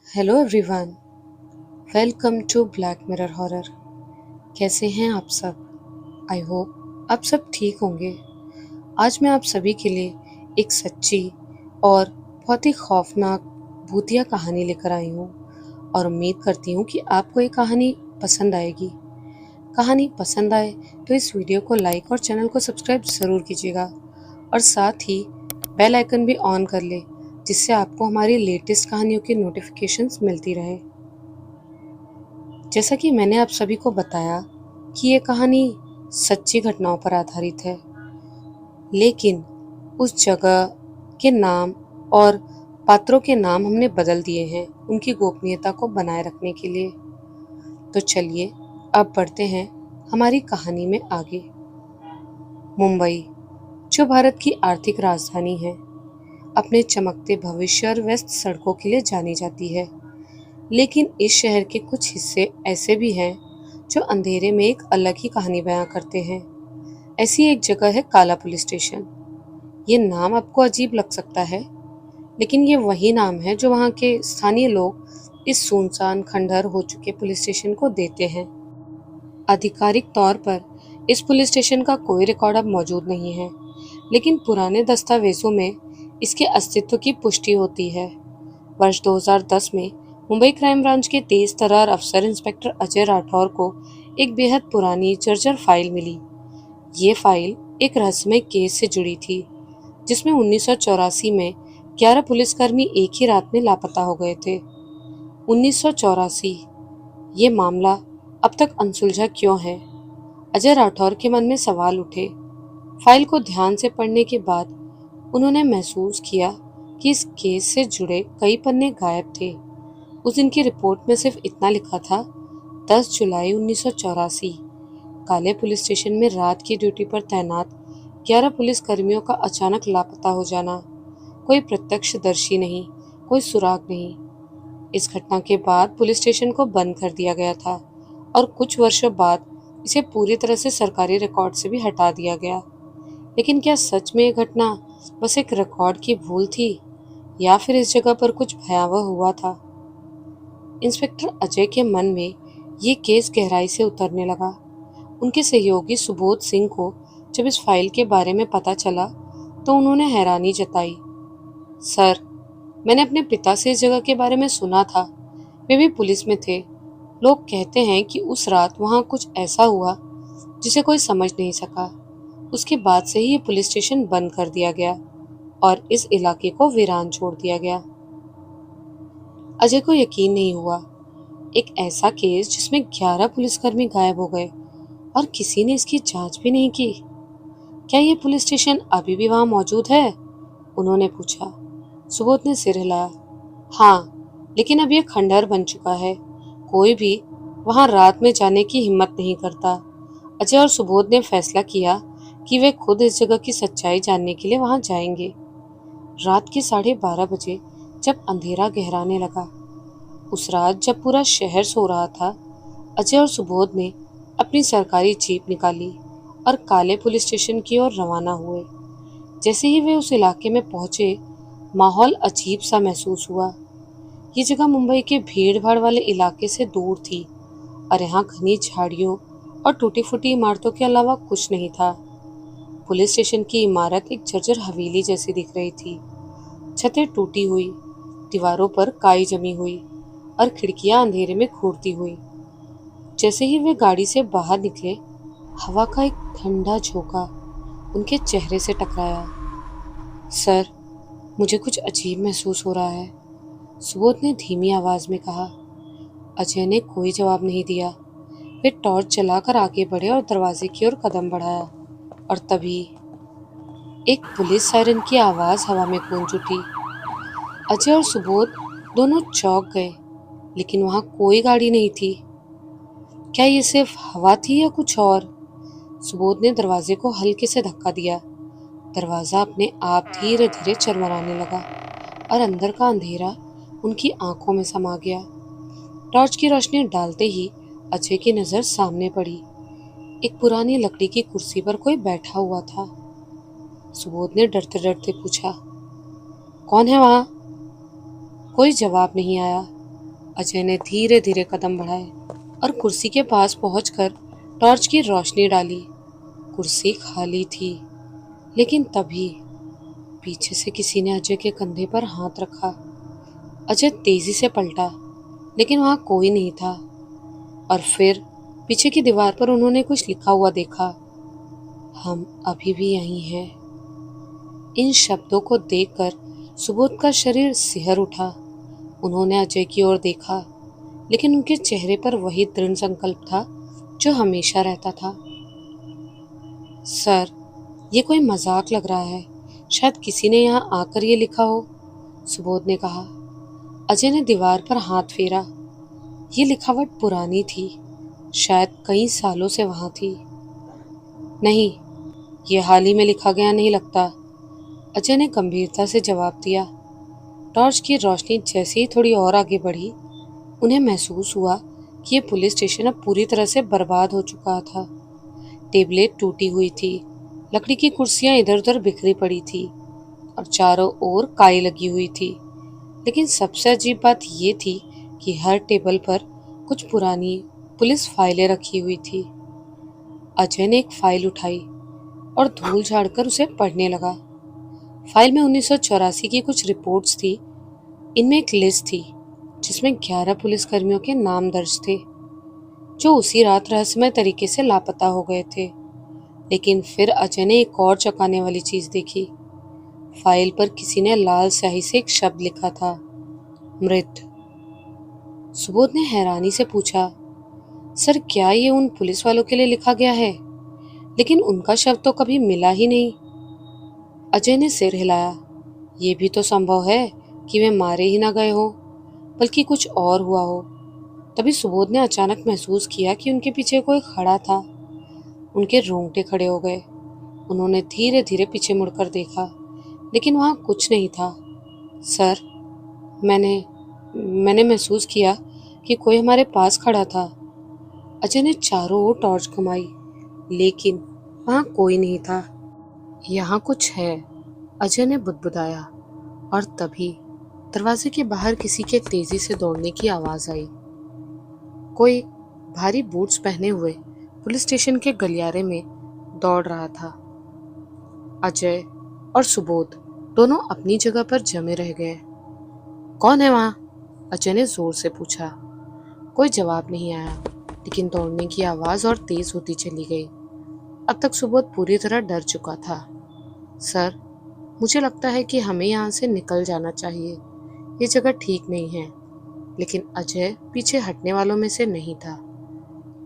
Hello everyone, welcome to Black Mirror Horror. कैसे हैं आप सब? आई होप आप सब ठीक होंगे। आज मैं आप सभी के लिए एक सच्ची और बहुत ही खौफनाक भूतिया कहानी लेकर आई हूँ और उम्मीद करती हूँ कि आपको ये कहानी पसंद आएगी। कहानी पसंद आए तो इस वीडियो को लाइक और चैनल को सब्सक्राइब ज़रूर कीजिएगा और साथ ही बेल आइकन भी ऑन कर ले, जिससे आपको हमारी लेटेस्ट कहानियों की नोटिफिकेशंस मिलती रहे। जैसा कि मैंने आप सभी को बताया कि ये कहानी सच्ची घटनाओं पर आधारित है, लेकिन उस जगह के नाम और पात्रों के नाम हमने बदल दिए हैं उनकी गोपनीयता को बनाए रखने के लिए। तो चलिए अब बढ़ते हैं हमारी कहानी में आगे। मुंबई, जो भारत की आर्थिक राजधानी है, अपने चमकते भविष्य और व्यस्त सड़कों के लिए जानी जाती है। लेकिन इस शहर के कुछ हिस्से ऐसे भी हैं जो अंधेरे में एक अलग ही कहानी बयां करते हैं। ऐसी एक जगह है काला पुलिस स्टेशन। ये नाम आपको अजीब लग सकता है, लेकिन ये वही नाम है जो वहाँ के स्थानीय लोग इस सुनसान खंडहर हो चुके पुलिस स्टेशन को देते हैं। आधिकारिक तौर पर इस पुलिस स्टेशन का कोई रिकॉर्ड अब मौजूद नहीं है, लेकिन पुराने दस्तावेजों में इसके अस्तित्व की पुष्टि होती है। वर्ष 2010 में मुंबई क्राइम ब्रांच के तेज तर्रार अफसर इंस्पेक्टर अजय राठौर को एक बेहद पुरानी जर्जर फाइल मिली। ये फाइल एक रहस्यमय केस से जुड़ी थी, जिसमें 1984 में 11 पुलिसकर्मी एक ही रात में लापता हो गए थे। 1984, ये मामला अब तक अनसुलझा क्यों है? अजय राठौर के मन में सवाल उठे। फाइल को ध्यान से पढ़ने के बाद उन्होंने महसूस किया कि इस केस से जुड़े कई पन्ने गायब थे। उस दिन की रिपोर्ट में सिर्फ इतना लिखा था, 10 जुलाई 1984, काले पुलिस स्टेशन में रात की ड्यूटी पर तैनात 11 पुलिस कर्मियों का अचानक लापता हो जाना। कोई प्रत्यक्षदर्शी नहीं, कोई सुराग नहीं। इस घटना के बाद पुलिस स्टेशन को बंद कर दिया गया था और कुछ वर्षों बाद इसे पूरी तरह से सरकारी रिकॉर्ड से भी हटा दिया गया। लेकिन क्या सच में ये घटना बस एक रिकॉर्ड की भूल थी, या फिर इस जगह पर कुछ भयावह हुआ था? इंस्पेक्टर अजय के मन में ये केस गहराई से उतरने लगा। उनके सहयोगी सुबोध सिंह को जब इस फाइल के बारे में पता चला तो उन्होंने हैरानी जताई। सर, मैंने अपने पिता से इस जगह के बारे में सुना था। वे भी पुलिस में थे। लोग कहते हैं कि उस रात वहाँ कुछ ऐसा हुआ जिसे कोई समझ नहीं सका। उसके बाद से ही ये पुलिस स्टेशन बंद कर दिया गया और इस इलाके को वीरान छोड़ दिया गया। अजय को यकीन नहीं हुआ। एक ऐसा केस जिसमें 11 पुलिसकर्मी गायब हो गए और किसी ने इसकी जांच भी नहीं की। क्या ये पुलिस स्टेशन अभी भी वहां मौजूद है? उन्होंने पूछा। सुबोध ने सिर हिलाया। हाँ, लेकिन अब यह खंडहर बन चुका है। कोई भी वहां रात में जाने की हिम्मत नहीं करता। अजय और सुबोध ने फैसला किया कि वे खुद इस जगह की सच्चाई जानने के लिए वहां जाएंगे। रात के 12:30 बजे जब अंधेरा गहराने लगा, उस रात जब पूरा शहर सो रहा था, अजय और सुबोध ने अपनी सरकारी जीप निकाली और काले पुलिस स्टेशन की ओर रवाना हुए। जैसे ही वे उस इलाके में पहुंचे, माहौल अजीब सा महसूस हुआ। ये जगह मुंबई के भीड़ भाड़ वाले इलाके से दूर थी और यहाँ घनी झाड़ियों और टूटी फूटी इमारतों के अलावा कुछ नहीं था। पुलिस स्टेशन की इमारत एक जर्जर हवेली जैसी दिख रही थी। छतें टूटी हुई, दीवारों पर काई जमी हुई और खिड़कियां अंधेरे में घूरती हुई। जैसे ही वे गाड़ी से बाहर निकले, हवा का एक ठंडा झोंका उनके चेहरे से टकराया। सर, मुझे कुछ अजीब महसूस हो रहा है, सुबोध ने धीमी आवाज में कहा। अजय ने कोई जवाब नहीं दिया। वे टॉर्च जलाकर आगे बढ़े और दरवाजे की ओर कदम बढ़ाया, और तभी एक पुलिस सायरन की आवाज हवा में गूंज उठी। अजय और सुबोध दोनों चौंक गए, लेकिन वहां कोई गाड़ी नहीं थी। क्या ये सिर्फ हवा थी या कुछ और? सुबोध ने दरवाजे को हल्के से धक्का दिया। दरवाजा अपने आप धीरे धीरे चरमराने लगा और अंदर का अंधेरा उनकी आंखों में समा गया। टॉर्च की रोशनी डालते ही अजय की नजर सामने पड़ी। एक पुरानी लकड़ी की कुर्सी पर कोई बैठा हुआ था। सुबोध ने डरते डरते पूछा, कौन है वहां? कोई जवाब नहीं आया। अजय ने धीरे धीरे कदम बढ़ाए और कुर्सी के पास पहुंचकर टॉर्च की रोशनी डाली। कुर्सी खाली थी, लेकिन तभी पीछे से किसी ने अजय के कंधे पर हाथ रखा। अजय तेजी से पलटा, लेकिन वहां कोई नहीं था। और फिर पीछे की दीवार पर उन्होंने कुछ लिखा हुआ देखा, हम अभी भी यहीं हैं। इन शब्दों को देखकर सुबोध का शरीर सिहर उठा। उन्होंने अजय की ओर देखा, लेकिन उनके चेहरे पर वही दृढ़ संकल्प था जो हमेशा रहता था। सर, ये कोई मजाक लग रहा है। शायद किसी ने यहाँ आकर ये लिखा हो, सुबोध ने कहा। अजय ने दीवार पर हाथ फेरा। ये लिखावट पुरानी थी, शायद कई सालों से वहां थी। नहीं, ये हाल ही में लिखा गया नहीं लगता, अजय ने गंभीरता से जवाब दिया। टॉर्च की रोशनी जैसे ही थोड़ी और आगे बढ़ी, उन्हें महसूस हुआ कि ये पुलिस स्टेशन अब पूरी तरह से बर्बाद हो चुका था। टेबलें टूटी हुई थी, लकड़ी की कुर्सियां इधर उधर बिखरी पड़ी थी और चारों ओर काई लगी हुई थी। लेकिन सबसे अजीब बात ये थी कि हर टेबल पर कुछ पुरानी पुलिस फाइलें रखी हुई थी। अजय ने एक फाइल उठाई और धूल झाड़कर उसे पढ़ने लगा। फाइल में 1984 की कुछ रिपोर्ट्स थी। इनमें एक लिस्ट थी जिसमें 11 पुलिसकर्मियों के नाम दर्ज थे जो उसी रात रहस्यमय तरीके से लापता हो गए थे। लेकिन फिर अजय ने एक और चौंकाने वाली चीज देखी। फाइल पर किसी ने लाल स्याही से एक शब्द लिखा था, मृत। सुबोध ने हैरानी से पूछा, सर क्या ये उन पुलिस वालों के लिए लिखा गया है? लेकिन उनका शव तो कभी मिला ही नहीं। अजय ने सिर हिलाया। ये भी तो संभव है कि वे मारे ही ना गए हो, बल्कि कुछ और हुआ हो। तभी सुबोध ने अचानक महसूस किया कि उनके पीछे कोई खड़ा था। उनके रोंगटे खड़े हो गए। उन्होंने धीरे धीरे पीछे मुड़कर देखा, लेकिन वहां कुछ नहीं था। सर, मैंने महसूस किया कि कोई हमारे पास खड़ा था। अजय ने चारों ओर टॉर्च घुमाई, लेकिन वहां कोई नहीं था। यहाँ कुछ है, अजय ने बुदबुदाया। और तभी दरवाजे के बाहर किसी के तेजी से दौड़ने की आवाज आई। कोई भारी बूट्स पहने हुए पुलिस स्टेशन के गलियारे में दौड़ रहा था। अजय और सुबोध दोनों अपनी जगह पर जमे रह गए। कौन है वहां? अजय ने जोर से पूछा। कोई जवाब नहीं आया, लेकिन दौड़ने की आवाज और तेज होती चली गई। अब तक सुबोध पूरी तरह डर चुका था। सर, मुझे लगता है कि हमें यहाँ से निकल जाना चाहिए। ये जगह ठीक नहीं है। लेकिन अजय पीछे हटने वालों में से नहीं था।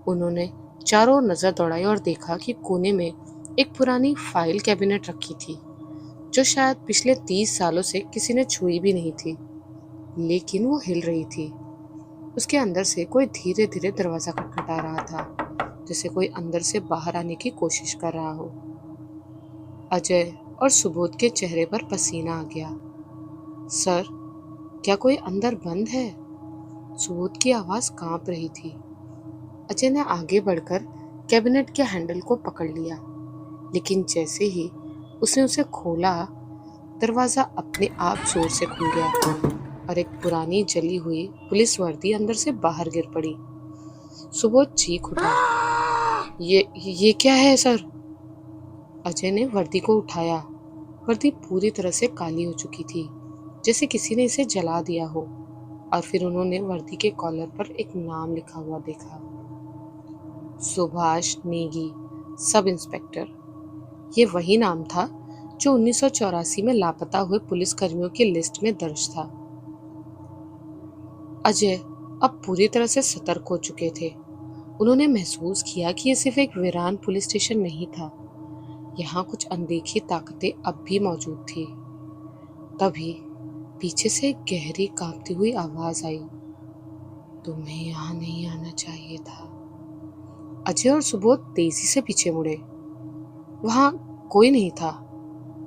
उन्होंने चारों ओर नजर दौड़ाई और देखा कि कोने में एक पुरानी फाइल कैबिनेट रखी थी जो शायद पिछले 30 सालों से किसी ने छुई भी नहीं थी, लेकिन वो हिल रही थी। उसके अंदर से कोई धीरे धीरे दरवाजा खटखटा रहा था, जैसे कोई अंदर से बाहर आने की कोशिश कर रहा हो। अजय और सुबोध के चेहरे पर पसीना आ गया। सर, क्या कोई अंदर बंद है? सुबोध की आवाज कांप रही थी। अजय ने आगे बढ़कर कैबिनेट के हैंडल को पकड़ लिया, लेकिन जैसे ही उसने उसे खोला, दरवाजा अपने आप जोर से खुल गया और एक पुरानी जली हुई पुलिस वर्दी अंदर से बाहर गिर पड़ी। सुबोध चीख उठा, ये क्या है सर? अजय ने वर्दी को उठाया। वर्दी पूरी तरह से काली हो चुकी थी, जैसे किसी ने इसे जला दिया हो। और फिर उन्होंने वर्दी के कॉलर पर एक नाम लिखा हुआ देखा, सुभाष नेगी, सब इंस्पेक्टर। ये वही नाम था जो 1984 में लापता हुए पुलिसकर्मियों की लिस्ट में दर्ज था। अजय अब पूरी तरह से सतर्क हो चुके थे। उन्होंने महसूस किया कि यह सिर्फ एक वीरान पुलिस स्टेशन नहीं था, यहाँ कुछ अनदेखी ताकतें अब भी मौजूद थी। तभी पीछे से एक गहरी कांपती हुई आवाज आई, तुम्हें यहाँ नहीं आना चाहिए था। अजय और सुबोध तेजी से पीछे मुड़े। वहां कोई नहीं था,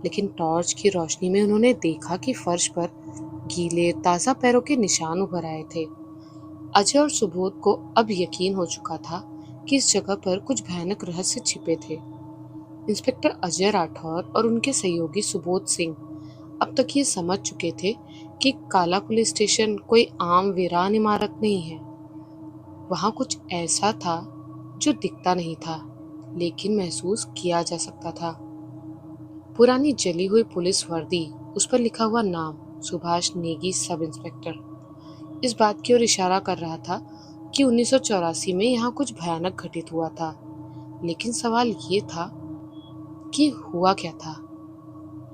लेकिन टॉर्च की रोशनी में उन्होंने देखा कि फर्श पर गीले ताजा पैरों के निशान उभर आए थे। अजय और सुबोध को अब यकीन हो चुका था कि इस जगह पर कुछ भयानक रहस्य छिपे थे। इंस्पेक्टर अजय राठौर और उनके सहयोगी सुबोध सिंह अब तक ये समझ चुके थे कि काला पुलिस स्टेशन कोई आम वीरान इमारत नहीं है। वहां कुछ ऐसा था जो दिखता नहीं था, लेकिन महसूस किया जा सकता था। पुरानी जली हुई पुलिस वर्दी, उस पर लिखा हुआ नाम सुभाष नेगी सब इंस्पेक्टर, इस बात की ओर इशारा कर रहा था कि 1984 में यहाँ कुछ भयानक घटित हुआ था। लेकिन सवाल ये था कि हुआ क्या था।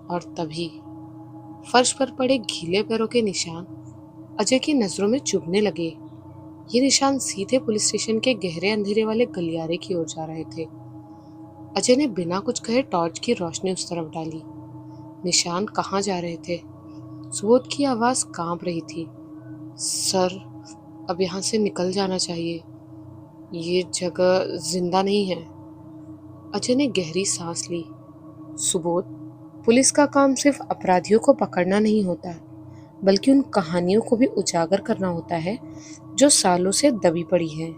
और तभी फर्श पर पड़े गीले पैरों के निशान अजय की नजरों में चुभने लगे। ये निशान सीधे पुलिस स्टेशन के गहरे अंधेरे वाले गलियारे की ओर जा रहे थे। अजय ने बिना कुछ कहे टॉर्च की रोशनी उस तरफ डाली। निशान कहाँ जा रहे थे? सुबोध की आवाज कांप रही थी। सर, अब यहाँ से निकल जाना चाहिए। ये जगह जिंदा नहीं है। अजय ने गहरी सांस ली। सुबोध, पुलिस का काम सिर्फ अपराधियों को पकड़ना नहीं होता, बल्कि उन कहानियों को भी उजागर करना होता है जो सालों से दबी पड़ी है।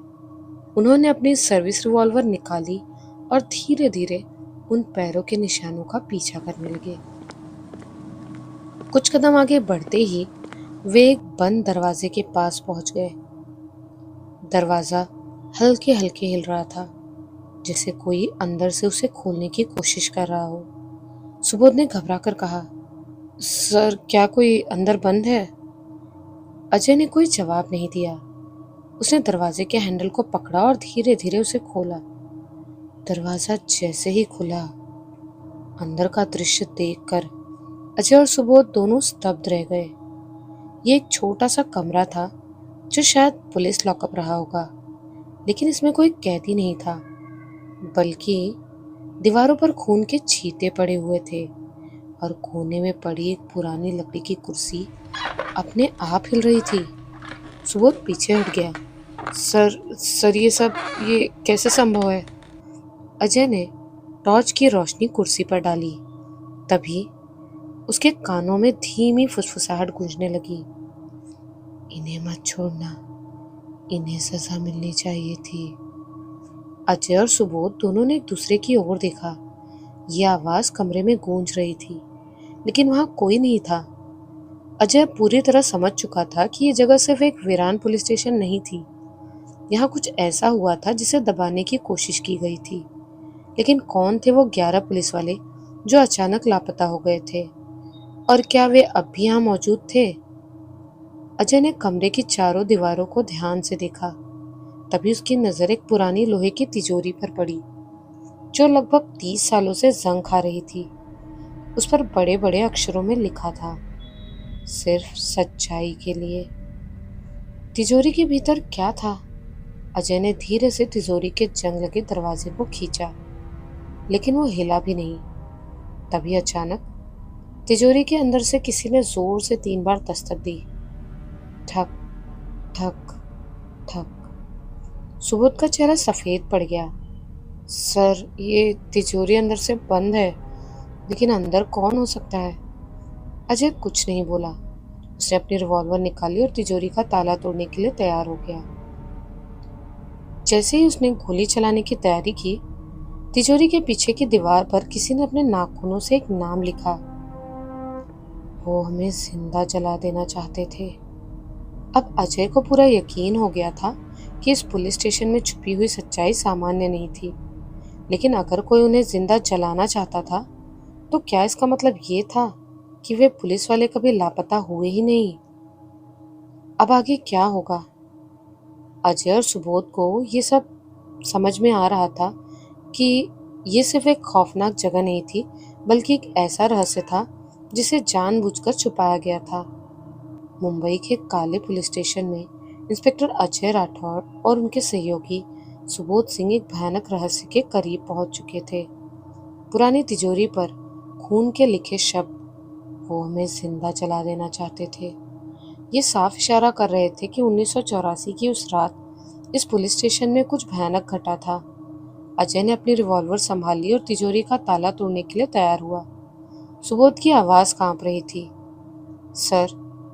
उन्होंने अपनी सर्विस रिवॉल्वर निकाली और धीरे धीरे उन पैरों के निशानों का पीछा करने लगे। कुछ कदम आगे बढ़ते ही वे एक बंद दरवाजे के पास पहुंच गए। दरवाजा हल्के हल्के हिल रहा था, जैसे कोई अंदर से उसे खोलने की कोशिश कर रहा हो। सुबोध ने घबरा कर कहा, सर, क्या कोई अंदर बंद है? अजय ने कोई जवाब नहीं दिया। उसने दरवाजे के हैंडल को पकड़ा और धीरे धीरे उसे खोला। दरवाजा जैसे ही खुला, अंदर का दृश्य देखकर अजय और सुबोध दोनों स्तब्ध रह गए। ये एक छोटा सा कमरा था जो शायद पुलिस लॉकअप रहा होगा, लेकिन इसमें कोई कैदी नहीं था, बल्कि दीवारों पर खून के छींटे पड़े हुए थे और कोने में पड़ी एक पुरानी लकड़ी की कुर्सी अपने आप हिल रही थी। सुबोध पीछे हट गया। सर, ये कैसे संभव है? अजय ने टॉर्च की रोशनी कुर्सी पर डाली। तभी उसके कानों में धीमी फुसफुसाहट गूंजने लगी। इन्हें मत छोड़ना, इन्हें सजा मिलनी चाहिए थी। अजय और सुबोध दोनों ने एक दूसरे की ओर देखा। यह आवाज कमरे में गूंज रही थी, लेकिन वहां कोई नहीं था। अजय पूरी तरह समझ चुका था कि यह जगह सिर्फ एक वीरान पुलिस स्टेशन नहीं थी। यहाँ कुछ ऐसा हुआ था जिसे दबाने की कोशिश की गई थी। लेकिन कौन थे वो 11 पुलिस वाले जो अचानक लापता हो गए थे? और क्या वे अब भी यहाँ मौजूद थे? अजय ने कमरे की चारों दीवारों को ध्यान से देखा। तभी उसकी नजर एक पुरानी लोहे की तिजोरी पर पड़ी, जो लगभग 30 सालों से जंग खा रही थी। उस पर बड़े बड़े अक्षरों में लिखा था, सिर्फ सच्चाई के लिए। तिजोरी के भीतर क्या था? अजय ने धीरे से तिजोरी के जंग लगे दरवाजे को खींचा, लेकिन वो हिला भी नहीं। तभी अचानक तिजोरी के अंदर से किसी ने जोर से 3 बार दस्तक दी। ठक ठक ठक। सुबोध का चेहरा सफेद पड़ गया। सर, ये तिजोरी अंदर से बंद है, लेकिन अंदर कौन हो सकता है? अजय कुछ नहीं बोला। उसने अपनी रिवॉल्वर निकाली और तिजोरी का ताला तोड़ने के लिए तैयार हो गया। जैसे ही उसने गोली चलाने की तैयारी की, तिजोरी के पीछे की दीवार पर किसी ने अपने नाखूनों से एक नाम लिखा। वो हमें जिंदा जला देना चाहते थे। अब अजय को पूरा यकीन हो गया था कि इस पुलिस स्टेशन में छुपी हुई सच्चाई सामान्य नहीं थी। लेकिन अगर कोई उन्हें जिंदा जलाना चाहता था, तो क्या इसका मतलब ये था कि वे पुलिस वाले कभी लापता हुए ही नहीं? अब आगे क्या होगा? अजय और सुबोध को ये सब समझ में आ रहा था कि ये सिर्फ एक खौफनाक जगह नहीं थी, बल्कि एक ऐसा रहस्य था जिसे जानबूझकर छुपाया गया था। मुंबई के काले पुलिस स्टेशन में इंस्पेक्टर अजय राठौड़ और उनके सहयोगी सुबोध सिंह एक भयानक रहस्य के करीब पहुंच चुके थे। पुरानी तिजोरी पर खून के लिखे शब्द, वो हमें जिंदा जला देना चाहते थे, ये साफ इशारा कर रहे थे कि 1984 की उस रात इस पुलिस स्टेशन में कुछ भयानक घटा था। अजय ने अपनी रिवॉल्वर संभाली और तिजोरी का ताला तोड़ने के लिए तैयार हुआ। सुबोध की आवाज कांप रही थी। सर,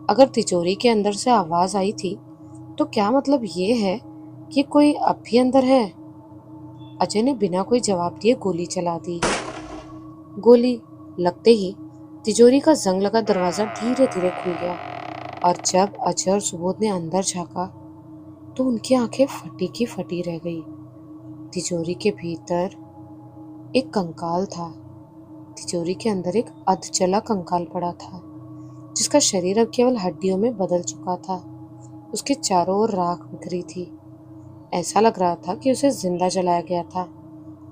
अगर तिजोरी के अंदर से आवाज आई थी, तो क्या मतलब ये है कि कोई अब भी अंदर है? अजय ने बिना कोई जवाब दिए गोली चला दी। गोली लगते ही तिजोरी का जंग लगा दरवाजा धीरे धीरे खुल गया और जब अजय और सुबोध ने अंदर झांका तो उनकी आंखें फटी की फटी रह गई। तिजोरी के भीतर एक कंकाल था। तिजोरी के अंदर एक अधजला कंकाल पड़ा था, जिसका शरीर अब केवल हड्डियों में बदल चुका था। उसके चारों ओर राख बिखरी थी। ऐसा लग रहा था कि उसे जिंदा जलाया गया था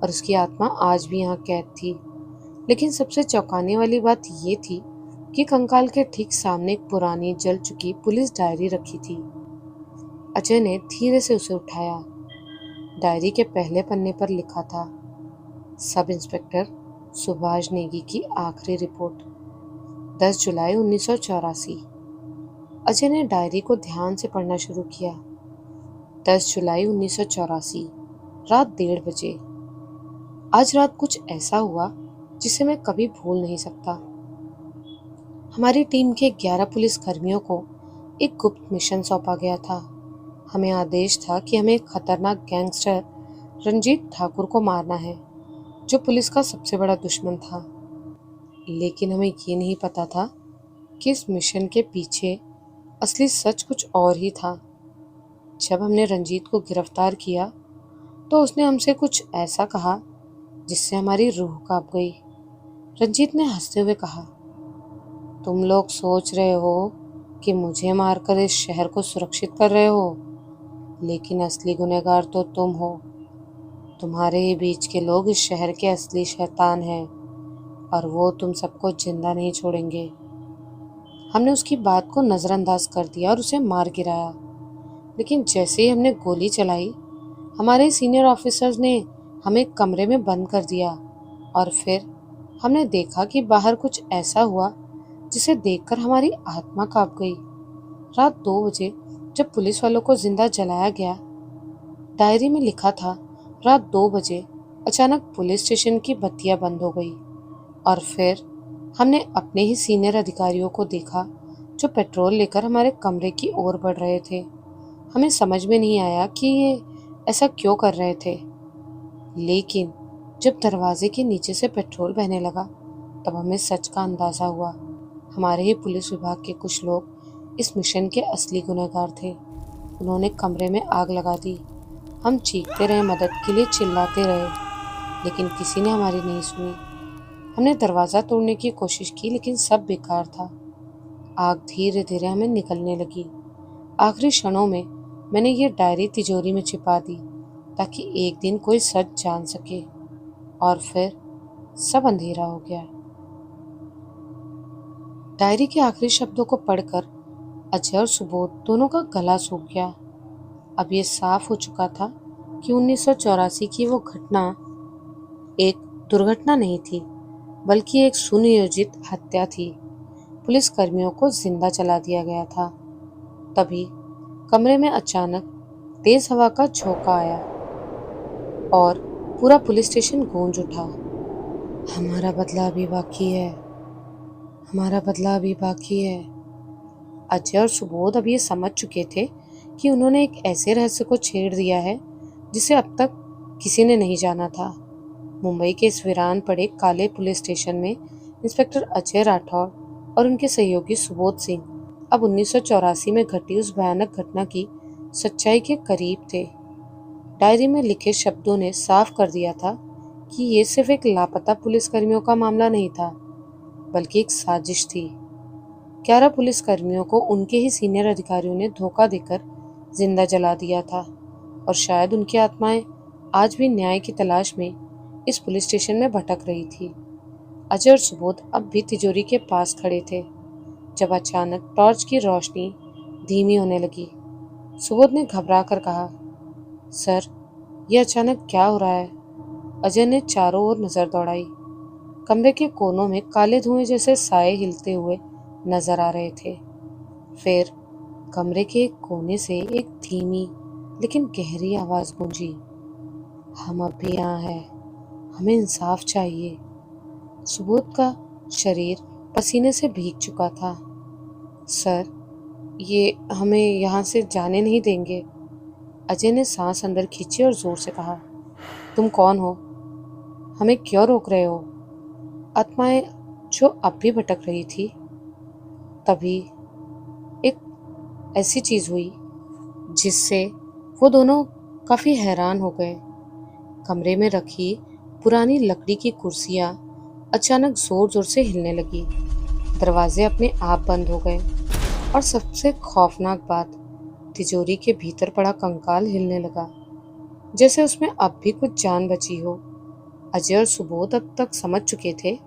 और उसकी आत्मा आज भी यहाँ कैद थी। लेकिन सबसे चौंकाने वाली बात ये थी कि कंकाल के ठीक सामने एक पुरानी जल चुकी पुलिस डायरी रखी थी। अजय ने धीरे से उसे उठाया। डायरी के पहले पन्ने पर लिखा था, सब इंस्पेक्टर सुभाष नेगी की आखिरी रिपोर्ट, 10 जुलाई 1984। अजय ने डायरी को ध्यान से पढ़ना शुरू किया। 10 जुलाई 1984, रात 1:30 बजे। आज रात कुछ ऐसा हुआ जिसे मैं कभी भूल नहीं सकता। हमारी टीम के 11 पुलिस कर्मियों को एक गुप्त मिशन सौंपा गया था। हमें आदेश था कि हमें एक खतरनाक गैंगस्टर रंजीत ठाकुर को मारना है, जो पुलिस का सबसे बड़ा दुश्मन था। लेकिन हमें ये नहीं पता था कि इस मिशन के पीछे असली सच कुछ और ही था। जब हमने रंजीत को गिरफ्तार किया तो उसने हमसे कुछ ऐसा कहा जिससे हमारी रूह कांप गई। रंजीत ने हंसते हुए कहा, तुम लोग सोच रहे हो कि मुझे मारकर इस शहर को सुरक्षित कर रहे हो, लेकिन असली गुनहगार तो तुम हो। तुम्हारे ही बीच के लोग इस शहर के असली शैतान हैं और वो तुम सबको जिंदा नहीं छोड़ेंगे। हमने उसकी बात को नज़रअंदाज कर दिया और उसे मार गिराया। लेकिन जैसे ही हमने गोली चलाई, हमारे सीनियर ऑफिसर्स ने हमें कमरे में बंद कर दिया और फिर हमने देखा कि बाहर कुछ ऐसा हुआ जिसे देखकर हमारी आत्मा कांप गई। रात 2 बजे जब पुलिस वालों को जिंदा जलाया गया, डायरी में लिखा था, रात 2 बजे अचानक पुलिस स्टेशन की बत्तियां बंद हो गई और फिर हमने अपने ही सीनियर अधिकारियों को देखा जो पेट्रोल लेकर हमारे कमरे की ओर बढ़ रहे थे। हमें समझ में नहीं आया कि ये ऐसा क्यों कर रहे थे, लेकिन जब दरवाजे के नीचे से पेट्रोल बहने लगा तब हमें सच का अंदाजा हुआ। हमारे ही पुलिस विभाग के कुछ लोग इस मिशन के असली गुनहगार थे। उन्होंने कमरे में आग लगा दी। हम चीखते रहे, मदद के लिए चिल्लाते रहे, लेकिन किसी ने हमारी नहीं सुनी। हमने दरवाज़ा तोड़ने की कोशिश की, लेकिन सब बेकार था। आग धीरे धीरे हमें निकलने लगी। आखिरी क्षणों में मैंने ये डायरी तिजोरी में छिपा दी ताकि एक दिन कोई सच जान सके, और फिर सब अंधेरा हो गया। डायरी के आखिरी शब्दों को पढ़कर अजय और सुबोध दोनों का गला सूख गया। अब ये साफ हो चुका था कि 1984 की वो घटना एक दुर्घटना नहीं थी, बल्कि एक सुनियोजित हत्या थी। पुलिस कर्मियों को जिंदा जला दिया गया था। तभी कमरे में अचानक तेज हवा का झोंका आया और पूरा पुलिस स्टेशन गूंज उठा। हमारा बदला अभी बाकी है, हमारा बदला अभी बाकी है। अजय और सुबोध अब ये समझ चुके थे कि उन्होंने एक ऐसे रहस्य को छेड़ दिया है जिसे अब तक किसी ने नहीं जाना था। मुंबई के इस वीरान पड़े काले पुलिस स्टेशन में इंस्पेक्टर अजय राठौर और उनके सहयोगी सुबोध सिंह अब 1984 में घटी उस भयानक घटना की सच्चाई के करीब थे। डायरी में लिखे शब्दों ने साफ कर दिया था कि ये सिर्फ एक लापता पुलिसकर्मियों का मामला नहीं था, बल्कि एक साजिश थी। 11 पुलिसकर्मियों को उनके ही सीनियर अधिकारियों ने धोखा देकर जिंदा जला दिया था और शायद उनकी आत्माएं आज भी न्याय की तलाश में इस पुलिस स्टेशन में भटक रही थी। अजय और सुबोध अब भी तिजोरी के पास खड़े थे जब अचानक टॉर्च की रोशनी धीमी होने लगी। सुबोध ने घबरा कर कहा, सर, यह अचानक क्या हो रहा है? अजय ने चारों ओर नजर दौड़ाई। कमरे के कोनों में काले धुएं जैसे साए हिलते हुए नजर आ रहे थे। फिर कमरे के एक कोने से एक धीमी लेकिन गहरी आवाज गूंजी, हम अब भी यहाँ हैं, हमें इंसाफ चाहिए। सुबोध का शरीर पसीने से भीग चुका था। सर, ये हमें यहाँ से जाने नहीं देंगे। अजय ने सांस अंदर खींची और जोर से कहा, तुम कौन हो? हमें क्यों रोक रहे हो? आत्माएं जो अब भी भटक रही थी। तभी एक ऐसी चीज हुई जिससे वो दोनों काफी हैरान हो गए। कमरे में रखी पुरानी लकड़ी की कुर्सियां अचानक जोर जोर से हिलने लगी। दरवाजे अपने आप बंद हो गए और सबसे खौफनाक बात, तिजोरी के भीतर पड़ा कंकाल हिलने लगा, जैसे उसमें अब भी कुछ जान बची हो। अजय और सुबोध अब तक समझ चुके थे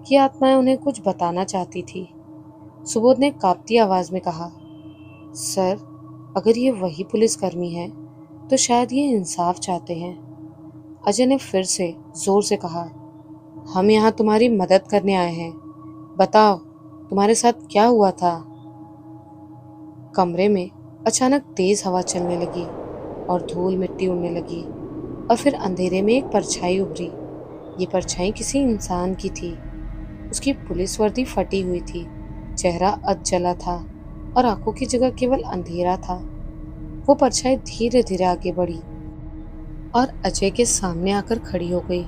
कि आत्माएं उन्हें कुछ बताना चाहती थी। सुबोध ने कांपती आवाज में कहा, सर, अगर ये वही पुलिसकर्मी है तो शायद ये इंसाफ चाहते हैं। अजय ने फिर से जोर से कहा, हम यहाँ तुम्हारी मदद करने आए हैं। बताओ, तुम्हारे साथ क्या हुआ था? कमरे में अचानक तेज हवा चलने लगी और धूल मिट्टी उड़ने लगी और फिर अंधेरे में एक परछाई उभरी। ये परछाई किसी इंसान की थी। उसकी पुलिस वर्दी फटी हुई थी, चेहरा अध जला था और आंखों की जगह केवल अंधेरा था। वो परछाई धीरे धीरे आगे बढ़ी और अजय के सामने आकर खड़ी हो गई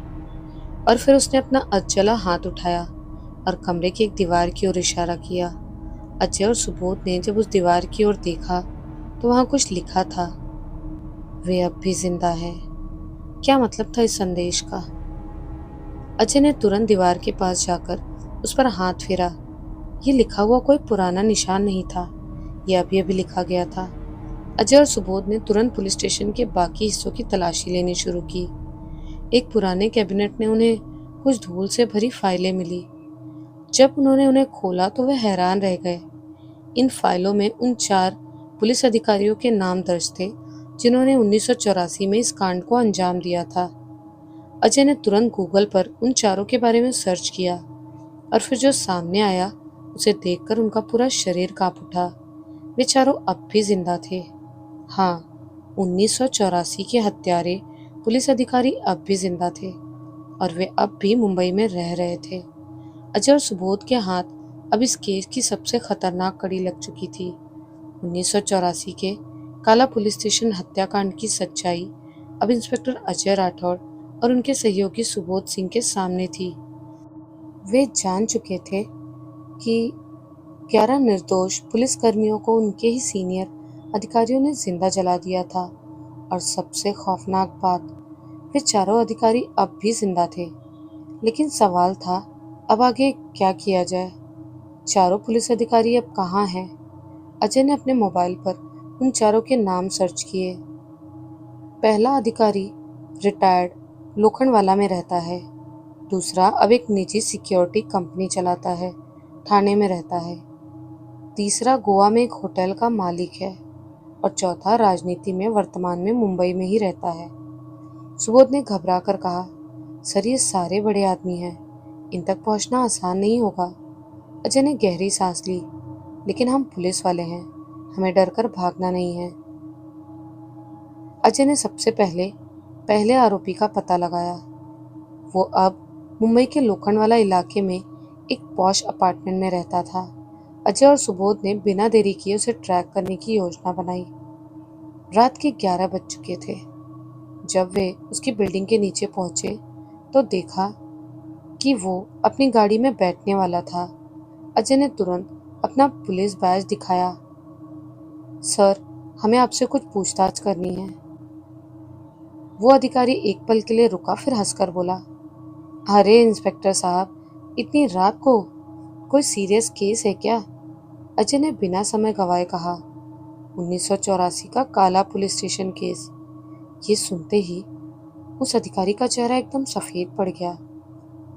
और फिर उसने अपना अध जला हाथ उठाया और कमरे की एक दीवार की ओर इशारा किया। अजय और सुबोध ने जब उस दीवार की ओर देखा तो वहां कुछ लिखा था, वे अब भी जिंदा है। क्या मतलब था इस संदेश का? अजय ने तुरंत दीवार के पास जाकर उस पर हाथ फेरा। ये लिखा हुआ कोई पुराना निशान नहीं था, यह अभी अभी लिखा गया था। अजय और सुबोध ने तुरंत पुलिस स्टेशन के बाकी हिस्सों की तलाशी लेनी शुरू की। एक पुराने कैबिनेट में उन्हें कुछ धूल से भरी फाइलें मिली। जब उन्होंने उन्हें खोला तो वे हैरान रह गए। इन फाइलों में उन 4 पुलिस अधिकारियों के नाम दर्ज थे जिन्होंने 1984 में इस कांड को अंजाम दिया था। अजय ने तुरंत गूगल पर उन चारों के बारे में सर्च किया और फिर जो सामने आया उसे देखकर उनका पूरा शरीर कांप उठा। वे चारों अब भी जिंदा थे। हाँ, 1984 के हत्यारे पुलिस अधिकारी अब भी जिंदा थे और वे अब भी मुंबई में रह रहे थे। अजय और सुबोध के हाथ अब इस केस की सबसे खतरनाक कड़ी लग चुकी थी। 1984 के काला पुलिस स्टेशन हत्याकांड की सच्चाई अब इंस्पेक्टर अजय राठौड़ और उनके सहयोगी सुबोध सिंह के सामने थी। वे जान चुके थे कि 11 निर्दोष पुलिसकर्मियों को उनके ही सीनियर अधिकारियों ने जिंदा जला दिया था और सबसे खौफनाक बात, वे चारों अधिकारी अब भी जिंदा थे। लेकिन सवाल था, अब आगे क्या किया जाए? चारों पुलिस अधिकारी अब कहाँ हैं? अजय ने अपने मोबाइल पर उन चारों के नाम सर्च किए। पहला अधिकारी रिटायर्ड लोखंडवाला में रहता है। दूसरा अब एक निजी सिक्योरिटी कंपनी चलाता है, ठाणे में रहता है। तीसरा गोवा में एक होटल का मालिक है और चौथा राजनीति में वर्तमान में मुंबई में ही रहता है। सुबोध ने घबरा कर कहा, सर, ये सारे बड़े आदमी हैं, इन तक पहुंचना आसान नहीं होगा। अजय ने गहरी सांस ली, लेकिन हम पुलिस वाले हैं, हमें डर कर भागना नहीं है। अजय ने सबसे पहले आरोपी का पता लगाया। वो अब मुंबई के लोखंडवाला इलाके में एक पॉश अपार्टमेंट में रहता था। अजय और सुबोध ने बिना देरी किए उसे ट्रैक करने की योजना बनाई। रात के 11 बज चुके थे। जब वे उसकी बिल्डिंग के नीचे पहुंचे तो देखा कि वो अपनी गाड़ी में बैठने वाला था। अजय ने तुरंत अपना पुलिस बैज दिखाया। सर, हमें आपसे कुछ पूछताछ करनी है। वो अधिकारी एक पल के लिए रुका, फिर हंसकर बोला, अरे इंस्पेक्टर साहब, इतनी रात को कोई सीरियस केस है क्या? अजय ने बिना समय गवाए कहा, 1984 का काला पुलिस स्टेशन केस। ये सुनते ही उस अधिकारी का चेहरा एकदम सफेद पड़ गया।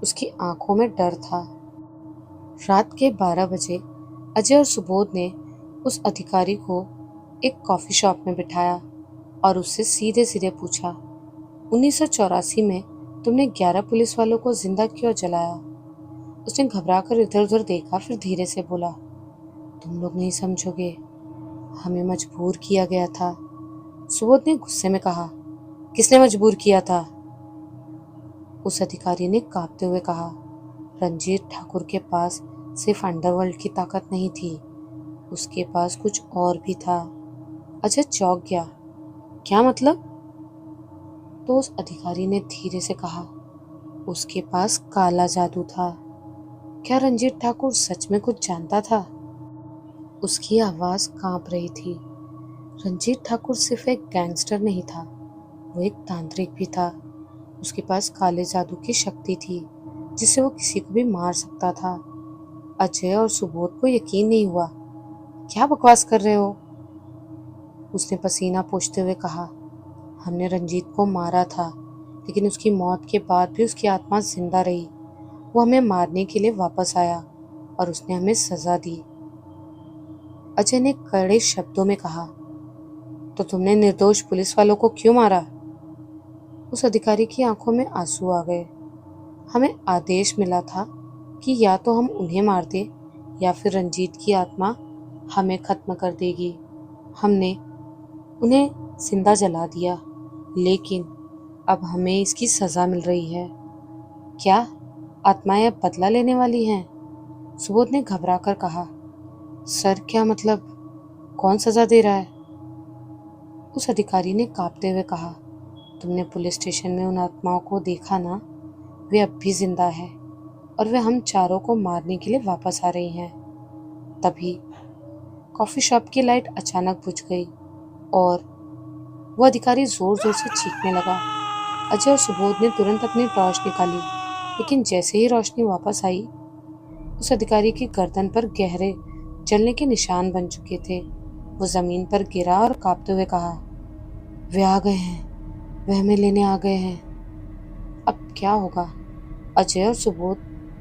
उसकी आंखों में डर था। रात के 12 बजे अजय और सुबोध ने उस अधिकारी को एक कॉफी शॉप में बिठाया और उससे सीधे सीधे पूछा, 1984 में तुमने 11 पुलिस वालों को जिंदा क्यों जलाया? उसने घबराकर इधर उधर देखा, फिर धीरे से बोला, तुम लोग नहीं समझोगे, हमें मजबूर किया गया था। सुबोध ने गुस्से में कहा, किसने मजबूर किया था? उस अधिकारी ने कांपते हुए कहा, रंजीत ठाकुर के पास सिर्फ अंडरवर्ल्ड की ताकत नहीं थी, उसके पास कुछ और भी था। अजय चौंक गया, क्या मतलब? तो उस अधिकारी ने धीरे से कहा, उसके पास काला जादू था। क्या रंजीत ठाकुर सच में कुछ जानता था? उसकी आवाज़ कांप रही थी। रंजीत ठाकुर सिर्फ एक गैंगस्टर नहीं था, वो एक तांत्रिक भी था। उसके पास काले जादू की शक्ति थी जिससे वो किसी को भी मार सकता था। अजय और सुबोध को यकीन नहीं हुआ। क्या बकवास कर रहे हो? उसने पसीना पोंछते हुए कहा। हमने रंजीत को मारा था, लेकिन उसकी मौत के बाद भी उसकी आत्मा जिंदा रही। वो हमें मारने के लिए वापस आया और उसने हमें सजा दी। अजय ने कड़े शब्दों में कहा। तो तुमने निर्दोष पुलिस वालों को क्यों मारा? उस अधिकारी की आंखों में आंसू आ गए। हमें आदेश मिला था कि या तो हम उन्हें मार दें या फिर रंजीत की आत्मा हमें खत्म कर देगी। हमने उन्हें जिंदा जला दिया, लेकिन अब हमें इसकी सजा मिल रही है। क्या आत्माएं अब बदला लेने वाली हैं? सुबोध ने घबरा कर कहा। सर, क्या मतलब? कौन सजा दे रहा है? उस अधिकारी ने कांपते हुए कहा। तुमने पुलिस स्टेशन में उन आत्माओं को देखा ना? वे अब भी जिंदा है और वे हम चारों को मारने के लिए वापस आ रही हैं। तभी कॉफी शॉप की लाइट अचानक बुझ गई और वो अधिकारी जोर जोर से चीखने लगा। अजय और सुबोध ने तुरंत अपनी टॉर्च निकाली, लेकिन जैसे ही रोशनी वापस आई, उस अधिकारी की गर्दन पर गहरे जलने के निशान बन चुके थे। वो जमीन पर गिरा और कांपते हुए कहा, वे आ गए हैं, वे हमें लेने आ गए हैं। अब क्या होगा? अजय और सुबोध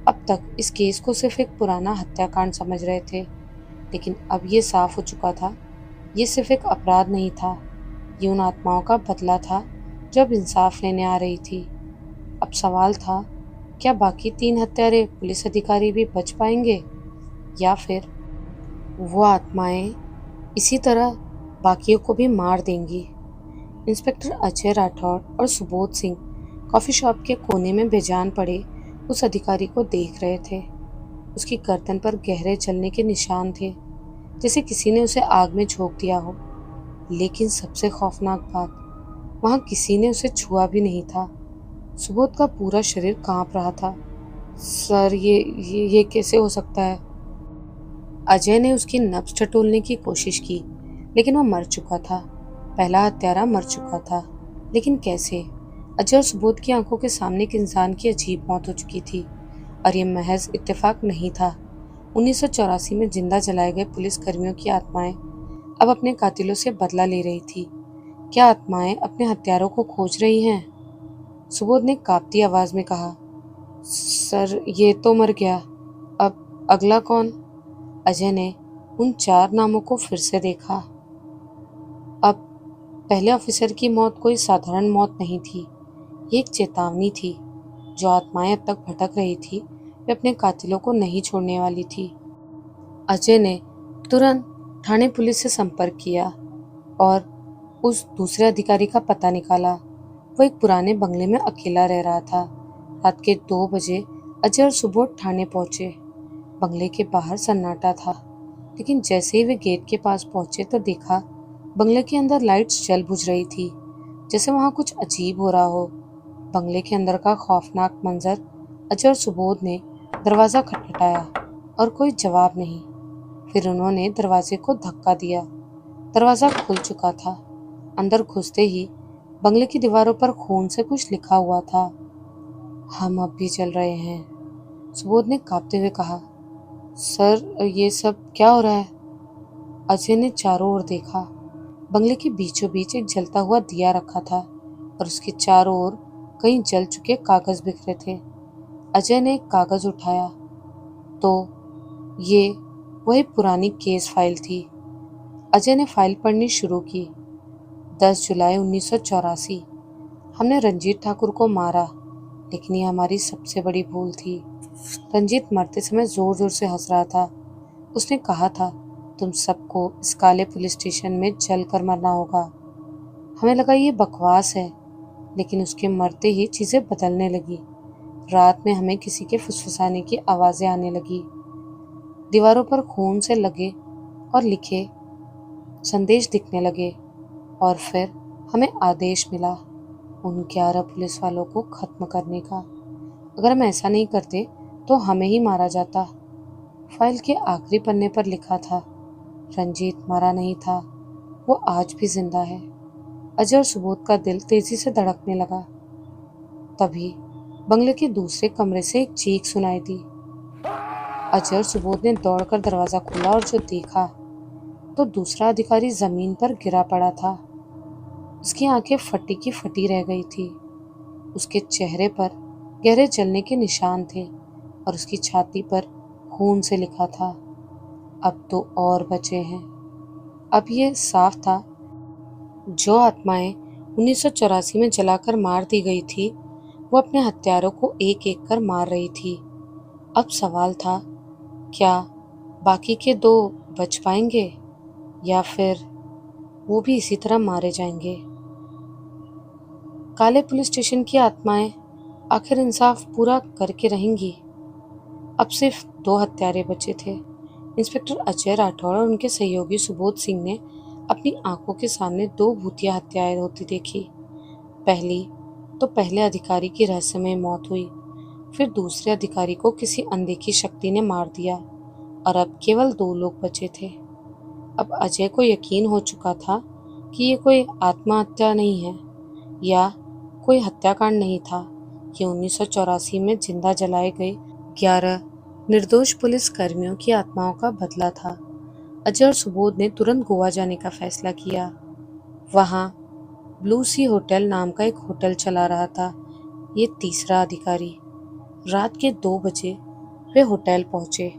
अब तक इस केस को सिर्फ एक पुराना हत्याकांड समझ रहे थे, लेकिन अब ये साफ हो चुका था, ये सिर्फ एक अपराध नहीं था, ये उन आत्माओं का बदला था जो अब इंसाफ लेने आ रही थी। अब सवाल था, क्या बाकी 3 हत्यारे पुलिस अधिकारी भी बच पाएंगे या फिर वो आत्माएं इसी तरह बाकियों को भी मार देंगी? इंस्पेक्टर अजय राठौड़ और सुबोध सिंह कॉफी शॉप के कोने में बेजान पड़े उस अधिकारी को देख रहे थे। उसकी गर्दन पर गहरे जलने के निशान थे, जैसे किसी ने उसे आग में झोंक दिया हो। लेकिन सबसे खौफनाक बात, वहां किसी ने उसे छुआ भी नहीं था। सुबोध का पूरा शरीर कांप रहा था। सर, ये कैसे हो सकता है? अजय ने उसकी नब्ज टटोलने की कोशिश की, लेकिन वो मर चुका था। पहला हत्यारा मर चुका था, लेकिन कैसे? अजय और सुबोध की आंखों के सामने एक इंसान की अजीब मौत हो चुकी थी, और ये महज इत्तेफाक नहीं था। 1984 में जिंदा जलाए गए पुलिस कर्मियों की आत्माएं अब अपने कातिलों से बदला ले रही थी। क्या आत्माएं अपने हत्यारों को खोज रही हैं? सुबोध ने कांपती आवाज में कहा। सर, ये तो मर गया। अब अगला कौन? अजय ने उन 4 नामों को फिर से देखा। अब पहले ऑफिसर की मौत कोई साधारण मौत नहीं थी, ये एक चेतावनी थी। जो आत्माएं अब तक भटक रही थी, वे अपने कातिलों को नहीं छोड़ने वाली थी। अजय ने तुरंत थाने पुलिस से संपर्क किया और उस दूसरे अधिकारी का पता निकाला। वो एक पुराने बंगले में अकेला रह रहा था। रात के 2 बजे अजय और सुबोध थाने पहुंचे। बंगले के बाहर सन्नाटा था, लेकिन जैसे ही वे गेट के पास पहुंचे तो देखा बंगले के अंदर लाइट्स जल बुझ रही थी, जैसे वहां कुछ अजीब हो रहा हो। बंगले के अंदर का खौफनाक मंजर। अजय और सुबोध ने दरवाजा खटखटाया और कोई जवाब नहीं। फिर उन्होंने दरवाजे को धक्का दिया। दरवाजा खुल चुका था। अंदर घुसते ही बंगले की दीवारों पर खून से कुछ लिखा हुआ था। हम अब भी चल रहे हैं, सुबोध ने कांपते हुए कहा। सर, ये सब क्या हो रहा है? अजय ने चारों ओर देखा। बंगले के बीचों बीच एक जलता हुआ दिया रखा था और उसके चारों ओर कई जल चुके कागज बिखरे थे। अजय ने एक कागज उठाया तो ये वही पुरानी केस फाइल थी। अजय ने फाइल पढ़नी शुरू की। 10 जुलाई 1984। हमने रंजीत ठाकुर को मारा, लेकिन ये हमारी सबसे बड़ी भूल थी। रंजीत मरते समय जोर जोर से हंस रहा था। उसने कहा था, तुम सबको इस काले पुलिस स्टेशन में जल कर मरना होगा। हमें लगा ये बकवास है, लेकिन उसके मरते ही चीजें बदलने लगी। रात में हमें किसी के फुसफुसाने की आवाजें आने लगी। दीवारों पर खून से लगे और लिखे संदेश दिखने लगे, और फिर हमें आदेश मिला उन 11 पुलिस वालों को खत्म करने का। अगर हम ऐसा नहीं करते तो हमें ही मारा जाता। फाइल के आखिरी पन्ने पर लिखा था, रंजीत मरा नहीं था, वो आज भी जिंदा है। अजय और सुबोध का दिल तेजी से धड़कने लगा। तभी बंगले के दूसरे कमरे से एक चीख सुनाई दी। अजय और सुबोध ने दौड़कर दरवाजा खोला और जो देखा तो दूसरा अधिकारी जमीन पर गिरा पड़ा था। उसकी आंखें फटी की फटी रह गई थी। उसके चेहरे पर गहरे जलने के निशान थे और उसकी छाती पर खून से लिखा था, अब तो और बचे हैं। अब ये साफ था, जो आत्माएं 1984 में जलाकर मार दी गई थी, वो अपने हत्यारों को एक एक कर मार रही थी। अब सवाल था, क्या बाकी के दो बच पाएंगे या फिर वो भी इसी तरह मारे जाएंगे। काले पुलिस स्टेशन की आत्माएं आखिर इंसाफ पूरा करके रहेंगी। अब सिर्फ दो हत्यारे बचे थे। इंस्पेक्टर अजय राठौड़ और उनके सहयोगी सुबोध सिंह ने अपनी आंखों के सामने दो भूतिया हत्याएं होती देखी। पहली तो पहले अधिकारी की रहस्यमय मौत हुई, फिर दूसरे अधिकारी को किसी अनदेखी शक्ति ने मार दिया और अब केवल दो लोग बचे थे। अब अजय को यकीन हो चुका था कि ये कोई आत्महत्या नहीं है या कोई हत्याकांड नहीं था। ये 1984 में जिंदा जलाए गए 11 निर्दोष पुलिस कर्मियों की आत्माओं का बदला था। अजय और सुबोध ने तुरंत गोवा जाने का फैसला किया। वहां ब्लू सी होटल नाम का एक होटल चला रहा था ये तीसरा अधिकारी। रात के 2 बजे वे होटल पहुंचे,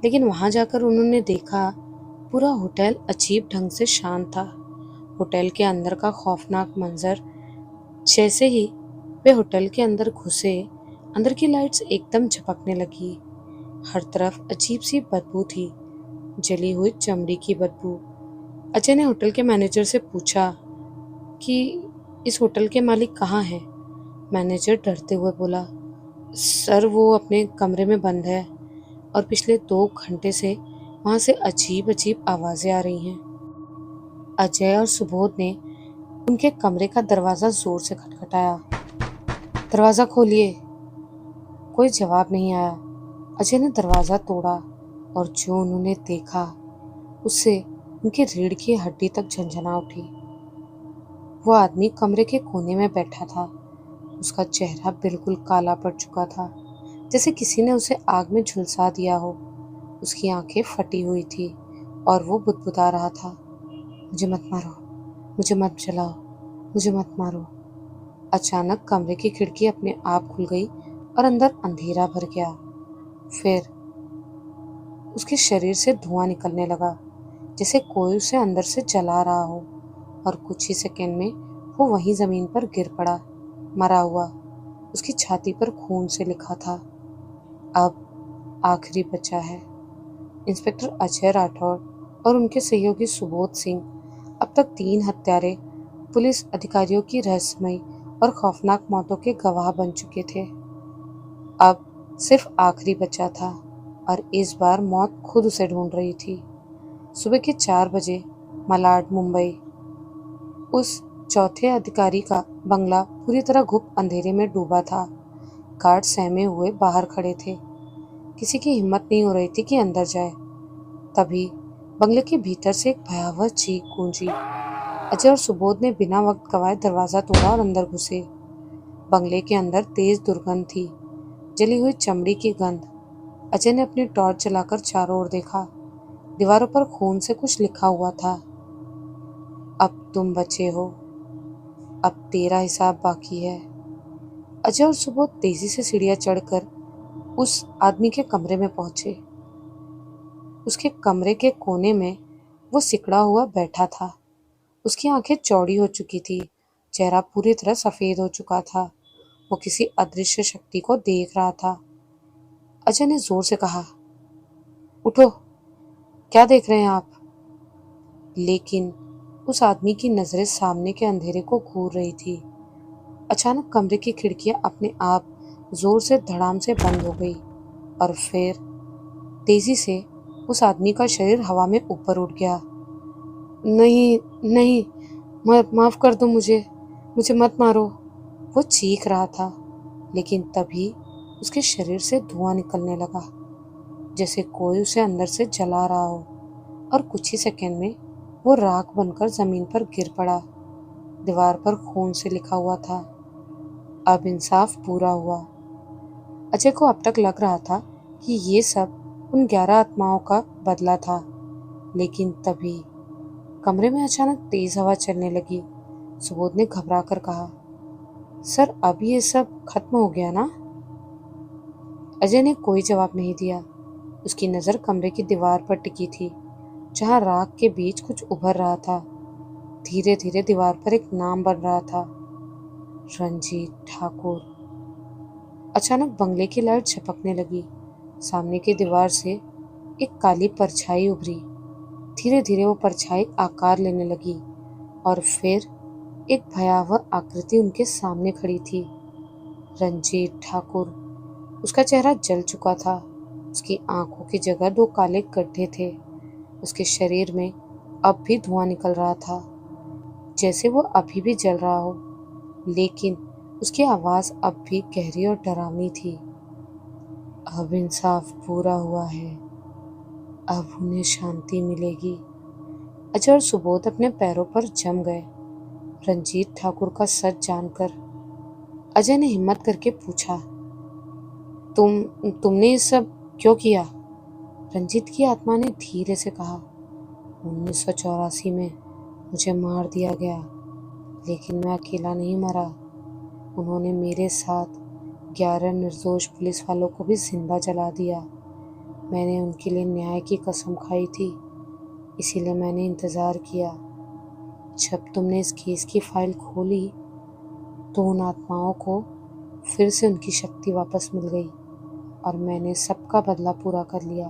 लेकिन वहां जाकर उन्होंने देखा पूरा होटल अजीब ढंग से शांत था। होटल के अंदर का खौफनाक मंजर, जैसे ही वे होटल के अंदर घुसे, अंदर की लाइट्स एकदम झपकने लगी। हर तरफ अजीब सी बदबू थी, जली हुई चमड़ी की बदबू। अजय ने होटल के मैनेजर से पूछा कि इस होटल के मालिक कहाँ हैं? मैनेजर डरते हुए बोला, सर वो अपने कमरे में बंद है और पिछले 2 घंटे से वहां से अजीब अजीब आवाजें आ रही हैं। अजय और सुबोध ने उनके कमरे का दरवाजा जोर से खटखटाया। दरवाजा खोलिए। कोई जवाब नहीं आया। अजय ने दरवाजा तोड़ा और जो उन्होंने देखा उससे उनकी रीढ़ की हड्डी तक झंझना उठी। वो आदमी कमरे के कोने में बैठा था। उसका चेहरा बिल्कुल काला पड़ चुका था, जैसे किसी ने उसे आग में झुलसा दिया हो। उसकी आंखें फटी हुई थी और वो बुदबुदा रहा था, मुझे मत मारो, मुझे मत जलाओ, मुझे मत मारो। अचानक कमरे की खिड़की अपने आप खुल गई और अंदर अंधेरा भर गया। फिर उसके शरीर से धुआं निकलने लगा, जैसे कोई उसे अंदर से जला रहा हो, और कुछ ही सेकंड में वो वहीं जमीन पर गिर पड़ा, मरा हुआ। उसकी छाती पर खून से लिखा था, अब आखिरी बचा है। इंस्पेक्टर अजय राठौड़ और उनके सहयोगी सुबोध सिंह अब तक 3 हत्यारे पुलिस अधिकारियों की रहस्यमयी और खौफनाक मौतों के गवाह बन चुके थे। अब सिर्फ आखिरी बचा था और इस बार मौत खुद उसे ढूंढ रही थी। सुबह के 4 बजे मलाड, मुंबई। उस चौथे अधिकारी का बंगला पूरी तरह गुप्त अंधेरे में डूबा था। गार्ड सहमे हुए बाहर खड़े थे। किसी की हिम्मत नहीं हो रही थी कि अंदर जाए। तभी बंगले के भीतर से एक भयावह चीख गूंजी। अजय और सुबोध ने बिना वक्त गवाए दरवाजा तोड़ा और अंदर घुसे। बंगले के अंदर तेज दुर्गंध थी, जली हुई चमड़ी की गंध। अजय ने अपनी टॉर्च जलाकर चारों ओर देखा। दीवारों पर खून से कुछ लिखा हुआ था, अब तुम बचे हो, अब तेरा हिसाब बाकी है। अजय और सुबोध तेजी से सीढ़ियां चढ़कर उस आदमी के कमरे में पहुंचे। उसके कमरे के कोने में वो सिकड़ा हुआ बैठा था। उसकी आंखें चौड़ी हो चुकी थी, चेहरा पूरी तरह सफेद हो चुका था। वो किसी अदृश्य शक्ति को देख रहा था। अजय ने जोर से कहा, उठो, क्या देख रहे हैं आप? लेकिन उस आदमी की नजरें सामने के अंधेरे को घूर रही थी। अचानक कमरे की खिड़कियां अपने आप जोर से धड़ाम से बंद हो गई और फिर तेजी से उस आदमी का शरीर हवा में ऊपर उठ गया। नहीं नहीं, माफ कर दो मुझे, मुझे मत मारो, वो चीख रहा था। लेकिन तभी उसके शरीर से धुआं निकलने लगा, जैसे कोई उसे अंदर से जला रहा हो। और कुछ ही सेकंड में वो राख बनकर जमीन पर गिर पड़ा। दीवार पर खून से लिखा हुआ था, अब इंसाफ पूरा हुआ। अजय को अब तक लग रहा था कि ये सब उन 11 आत्माओं का बदला था, लेकिन तभी कमरे में अचानक तेज हवा चलने लगी। सुबोध ने घबरा कर कहा, सर अब ये सब खत्म हो गया ना? अजय ने कोई जवाब नहीं दिया। उसकी नजर कमरे की दीवार पर टिकी थी, जहां राख के बीच कुछ उभर रहा था। धीरे धीरे दीवार पर एक नाम बन रहा था, रंजीत ठाकुर। अचानक बंगले की लाइट झपकने लगी। सामने की दीवार से एक काली परछाई उभरी। धीरे धीरे वो परछाई आकार लेने लगी और फिर एक भयावह आकृति उनके सामने खड़ी थी। रंजीत ठाकुर। उसका चेहरा जल चुका था। उसकी आंखों की जगह 2 काले गड्ढे थे। उसके शरीर में अब भी धुआं निकल रहा था, जैसे वो अभी भी जल रहा हो, लेकिन उसकी आवाज अब भी गहरी और डरावनी थी। अब इंसाफ पूरा हुआ है, अब उन्हें शांति मिलेगी। अजय और सुबोध अपने पैरों पर जम गए। रंजीत ठाकुर का सच जानकर अजय ने हिम्मत करके पूछा, तुमने ये सब क्यों किया? रंजीत की आत्मा ने धीरे से कहा, 1984 में मुझे मार दिया गया, लेकिन मैं अकेला नहीं मरा। उन्होंने मेरे साथ 11 निर्दोष पुलिस वालों को भी जिंदा जला दिया। मैंने उनके लिए न्याय की कसम खाई थी, इसीलिए मैंने इंतज़ार किया। जब तुमने इस केस की फाइल खोली तो उन आत्माओं को फिर से उनकी शक्ति वापस मिल गई और मैंने सबका बदला पूरा कर लिया।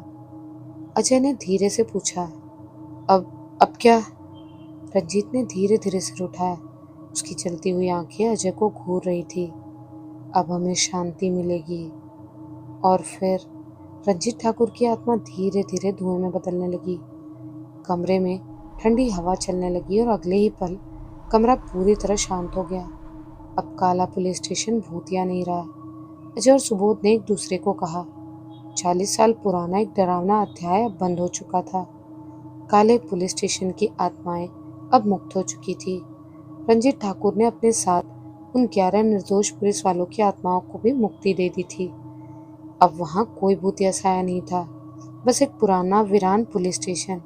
अजय ने धीरे से पूछा, अब क्या? रंजीत ने धीरे धीरे सिर उठाया। उसकी जलती हुई आंखें अजय को घूर रही थी। अब हमें शांति मिलेगी। और फिर रंजीत ठाकुर की आत्मा धीरे धीरे धुएं में बदलने लगी। कमरे में ठंडी हवा चलने लगी और अगले ही पल कमरा पूरी तरह शांत हो गया। अब काला पुलिस स्टेशन भूतिया नहीं रहा। अजय और सुबोध ने एक दूसरे को कहा, 40 साल पुराना एक डरावना अध्याय अब बंद हो चुका था। काले पुलिस स्टेशन की आत्माएं अब मुक्त हो चुकी थी। रंजीत ठाकुर ने अपने साथ उन 11 निर्दोष पुलिस वालों की आत्माओं को भी मुक्ति दे दी थी। अब वहां कोई भूतिया साया नहीं था, बस एक पुराना वीरान पुलिस स्टेशन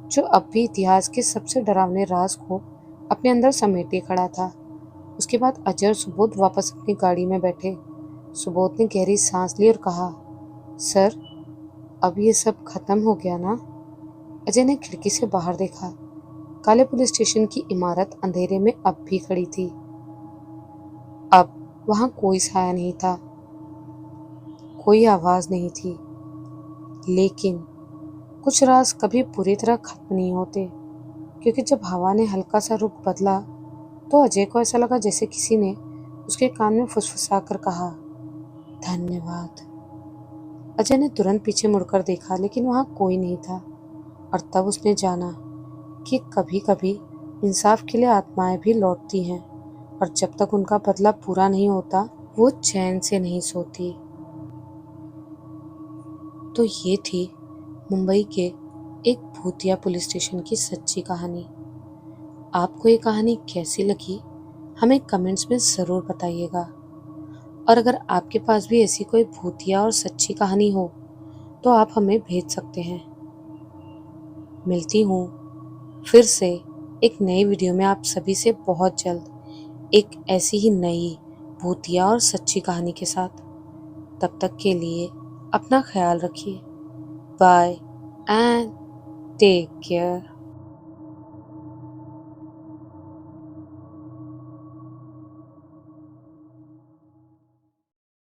जो अब भी इतिहास के सबसे डरावने राज को अपने अंदर समेटे खड़ा था। उसके बाद अजय और सुबोध वापस अपनी गाड़ी में बैठे। सुबोध ने गहरी सांस ली और कहा, सर अब ये सब खत्म हो गया ना? अजय ने खिड़की से बाहर देखा। काले पुलिस स्टेशन की इमारत अंधेरे में अब भी खड़ी थी। अब वहां कोई साया नहीं था, कोई आवाज नहीं थी, लेकिन कुछ राज कभी पूरी तरह खत्म नहीं होते, क्योंकि जब हवा ने हल्का सा रुख बदला तो अजय को ऐसा लगा जैसे किसी ने उसके कान में फुसफुसा कर कहा, धन्यवाद। अजय ने तुरंत पीछे मुड़कर देखा, लेकिन वहां कोई नहीं था। और तब उसने जाना कि कभी कभी इंसाफ के लिए आत्माएं भी लौटती हैं, और जब तक उनका बदला पूरा नहीं होता वो चैन से नहीं सोती। तो ये थी मुंबई के एक भूतिया पुलिस स्टेशन की सच्ची कहानी। आपको ये कहानी कैसी लगी हमें कमेंट्स में ज़रूर बताइएगा। और अगर आपके पास भी ऐसी कोई भूतिया और सच्ची कहानी हो तो आप हमें भेज सकते हैं। मिलती हूँ फिर से एक नई वीडियो में आप सभी से बहुत जल्द, एक ऐसी ही नई भूतिया और सच्ची कहानी के साथ। तब तक के लिए अपना ख्याल रखिए। Bye and take care.